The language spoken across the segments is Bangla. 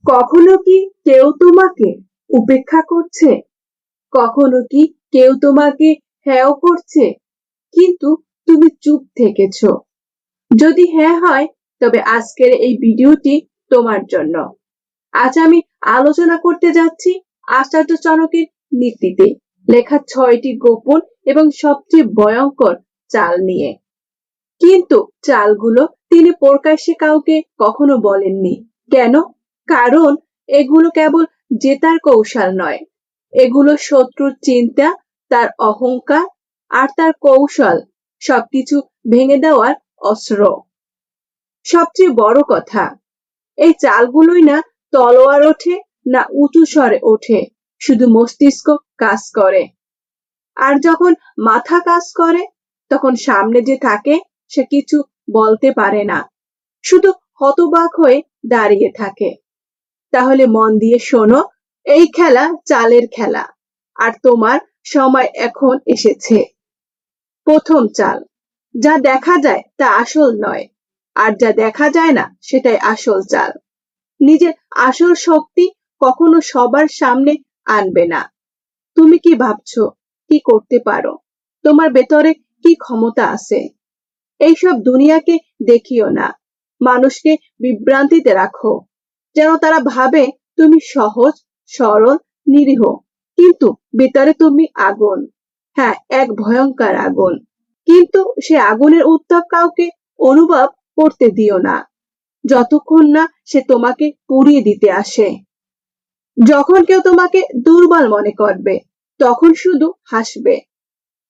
কখনো কি কেউ তোমাকে উপেক্ষা করছে? কখনো কি কেউ তোমাকে হেয় করছে, কিন্তু তুমি চুপ থেকেছো? যদি হ্যাঁ হয়, তবে আজকের এই ভিডিওটি তোমার জন্য। আজ আমি আলোচনা করতে যাচ্ছি আশ্চর্যজনকের নীতিতে লেখা 6টি গোপন এবং সবচেয়ে ভয়ঙ্কর চাল নিয়ে। কিন্তু চালগুলো তিনি প্রকাশ্যে কাউকে কখনো বলেননি। কেন? কারণ এগুলো কেবল জেতার কৌশল নয়, এগুলো শত্রুর চিন্তা, তার অহংকার আর তার কৌশল সবকিছু ভেঙে দেওয়ার অস্ত্র। সবচেয়ে বড় কথা, এই চালগুলোই না তলোয়ার ওঠে, না উঁচু স্বরে ওঠে, শুধু মস্তিষ্ক কাজ করে। আর যখন মাথা কাজ করে, তখন সামনে যে থাকে সে কিছু বলতে পারে না, শুধু হতবাক হয়ে দাঁড়িয়ে থাকে। তাহলে মন দিয়ে শোনো, এই খেলা চালের খেলা, আর তোমার সময় এখন এসেছে। প্রথম চাল, যা দেখা যায় তা আসল নয়, আর যা দেখা যায় না সেটাই আসল চাল। নিজের আসল শক্তি কখনো সবার সামনে আনবে না। তুমি কি ভাবছো, কি করতে পারো, তোমার ভেতরে কি ক্ষমতা আছে, এইসব দুনিয়াকে দেখিও না। মানুষকে বিভ্রান্তিতে রাখো, যেন তারা ভাবে তুমি সহজ, সরল, নিরীহ, কিন্তু ভেতরে তুমি আগুন। হ্যাঁ, এক ভয়ঙ্কর আগুন। কিন্তু সে আগুনের উত্তাপ কাউকে অনুভব করতে দিও না, যতক্ষণ না সে তোমাকে পুড়িয়ে দিতে আসে। যখন কেউ তোমাকে দুর্বল মনে করবে, তখন শুধু হাসবে,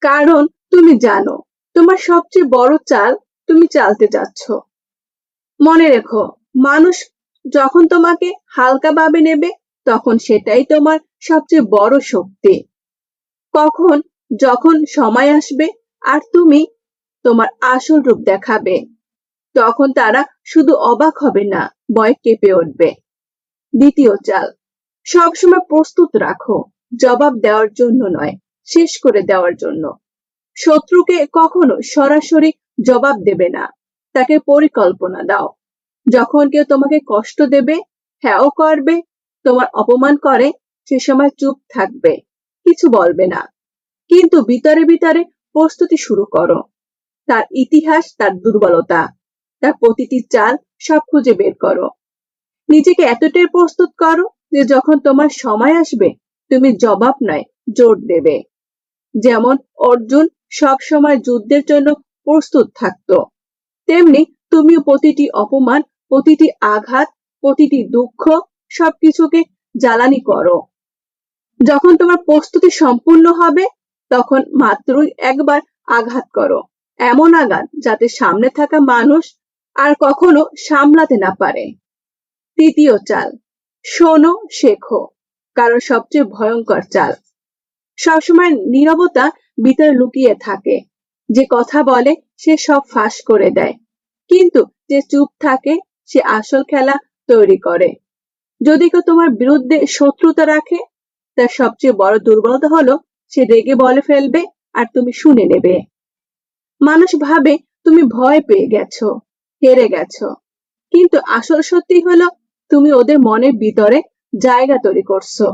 কারণ তুমি জানো তোমার সবচেয়ে বড় চাল তুমি চালতে যাচ্ছ। মনে রেখো, মানুষ যখন তোমাকে হালকা ভাবে নেবে, তখন সেটাই তোমার সবচেয়ে বড় শক্তি। কখন? যখন সময় আসবে আর তুমি তোমার আসল রূপ দেখাবে, তখন তারা শুধু অবাক হবে না, ভয় কেঁপে উঠবে। দ্বিতীয় চাল, সবসময় প্রস্তুত রাখো, জবাব দেওয়ার জন্য নয়, শেষ করে দেওয়ার জন্য। শত্রুকে কখনো সরাসরি জবাব দেবে না, তাকে পরিকল্পনা দাও। যখন কেউ তোমাকে কষ্ট দেবে, হ্যাঁও করবে, তোমার অপমান করে, সে সময় চুপ থাকবে, কিছু বলবে না, কিন্তু ভিতরে ভিতরে প্রস্তুতি শুরু করো। তার ইতিহাস, তার দুর্বলতা, তার প্রতিটি চাল সব খুঁজে বের করো। নিজেকে এতটাই প্রস্তুত করো যে যখন তোমার সময় আসবে, তুমি জবাব নয়, জোর দেবে। যেমন অর্জুন সব সময় যুদ্ধের জন্য প্রস্তুত থাকতো, তেমনি তুমিও প্রতিটি অপমান, প্রতিটি আঘাত, প্রতিটি দুঃখ, সবকিছুকে জ্বালানি করো। যখন তোমার প্রস্তুতি সম্পূর্ণ হবে, তখন মাত্রই একবার আঘাত করো, এমন আঘাত যাতে সামনে থাকা মানুষ আর কখনো সামলাতে না পারে। তৃতীয় চাল, শোনো, শেখো, কারণ সবচেয়ে ভয়ঙ্কর চাল। সবসময় নীরবতা ভিতরে লুকিয়ে থাকে। যে কথা বলে সে সব ফাঁস করে দেয়, কিন্তু যে চুপ থাকে সে আসল খেলা তৈরি করে। যদি কেউ তোমার বিরুদ্ধে শত্রুতা রাখে, তার সবচেয়ে বড় দুর্বলতা হলো সে রেগে বলে ফেলবে আর তুমি শুনে নেবে। মানুষ ভাবে তুমি ভয় পেয়ে গেছো, হেরে গেছো, কিন্তু আসল সত্যি হলো তুমি ওদের মনের ভিতরে জায়গা তৈরি করছো।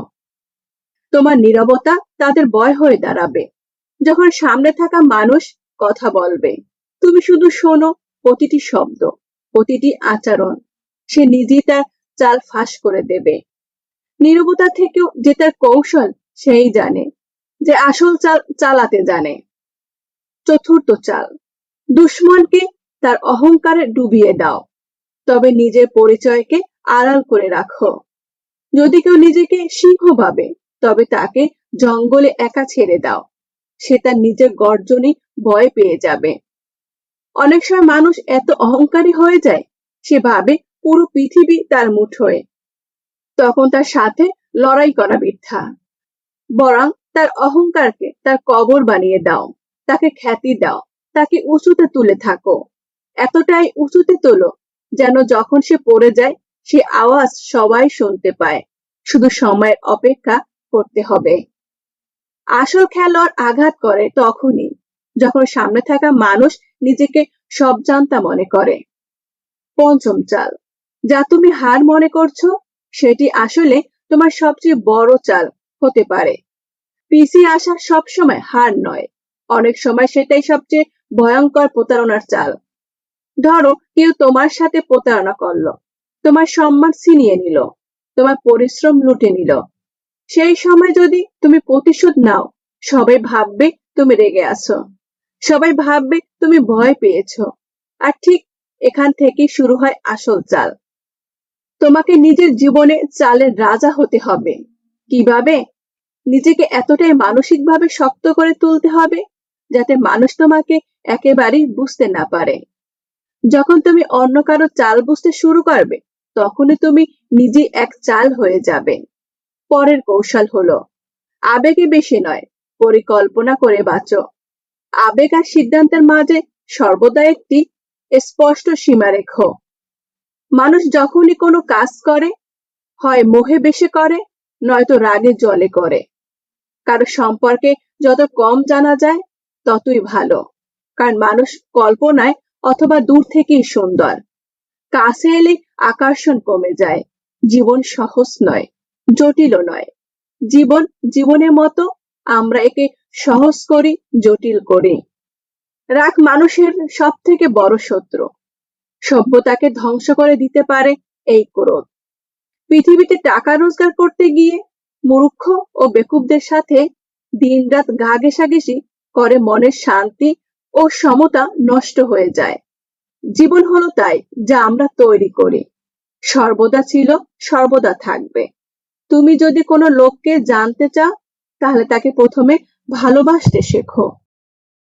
তোমার নীরবতা তাদের ভয় হয়ে দাঁড়াবে। যখন সামনে থাকা মানুষ কথা বলবে, তুমি শুধু শোনো, প্রতিটি শব্দ, প্রতিটি আচরণ, সে নিজেই তার চাল ফাঁস করে দেবে। নীরবতা থেকেও যে তার কৌশল, সেই জানে, যে আসল চাল চালাতে জানে। চতুর্থ চাল, দুশ্মনকে তার অহংকারে ডুবিয়ে দাও, তবে নিজের পরিচয়কে আড়াল করে রাখো। যদি কেউ নিজেকে সিংহ ভাবে, তবে তাকে জঙ্গলে একা ছেড়ে দাও, সে তার নিজের গর্জনে ভয় পেয়ে যাবে। অনেক সময় মানুষ এত অহংকারী হয়ে যায়, সে ভাবে পুরো পৃথিবী তার মুঠোয়, তখন তার সাথে লড়াই করা বৃথা। বরং তার অহংকারকে তার কবর বানিয়ে দাও, তাকে খ্যাতি দাও, তাকে উঁচুতে তুলে থাকো, এতটাই উঁচুতে তোলো যেন যখন সে পড়ে যায়, সে আওয়াজ সবাই শুনতে পায়। শুধু সময়ের অপেক্ষা করতে হবে। আসল খেলোয়াড় আঘাত করে তখনই, যখন সামনে থাকা মানুষ নিজেকে সব জানতা মনে করে। পঞ্চম চাল, যা তুমি হার মনে করছো, সেটি আসলে তোমার সবচেয়ে বড় চাল হতে পারে। পিছিয়ে আসা সবসময় হার নয়, অনেক সময় সেটাই সবচেয়ে ভয়ঙ্কর প্রতারণার চাল। ধরো কেউ তোমার সাথে প্রতারণা করলো, তোমার সম্মান ছিনিয়ে নিল, তোমার পরিশ্রম লুটে নিল। সেই সময় যদি তুমি প্রতিশোধ নাও, সবাই ভাববে তুমি রেগে আছো, সবাই ভাববে তুমি ভয় পেয়েছো। আর ঠিক এখান থেকেই শুরু হয় আসল চাল। তোমাকে নিজের জীবনে চালের রাজা হতে হবে। কিভাবে? নিজেকে এতটাই মানসিকভাবে শক্ত করে তুলতে হবে যাতে মানুষ তোমাকে একেবারেই বুঝতে না পারে। যখন তুমি অন্য কারো চাল বুঝতে শুরু করবে, তখনই তুমি নিজে এক চাল হয়ে যাবে। পরের কৌশল হলো আবেগে বেশি নয়, পরিকল্পনা করে বাঁচো। আবেগ আর সিদ্ধান্তের মাঝে সর্বদা একটি স্পষ্ট সীমা রেখো। মানুষ যখনই কোনো কাজ করে, হয় মোহে বেশে করে, নয়তো রাগে জ্বলে করে। কারো সম্পর্কে যত কম জানা যায় ততই ভালো, কারণ মানুষ কল্পনায় অথবা দূর থেকেই সুন্দর। কাছে এলে আকর্ষণ কমে যায়। জীবন সহজ নয়, জটিলও নয়। জীবন জীবনের মতো আমরা একে সহজ করি, জটিল করি। রাগ মানুষের সব থেকে বড় শত্রু। সভ্যতাকে ধ্বংস করে দিতে পারে এই ক্রোধ। পৃথিবীতে টাকা রোজগার করতে গিয়ে মূর্খ ও বেকুবদের সাথে দিনরাত গা ঘেঁষাঘেঁষি করে মনের শান্তি ও সমতা নষ্ট হয়ে যায়। জীবন হলো তাই যা আমরা তৈরি করি। সর্বদা ছিল, সর্বদা থাকবে। তুমি যদি কোনো লোককে জানতে চাও, তাহলে তাকে প্রথমে ভালোবাসতে শেখো।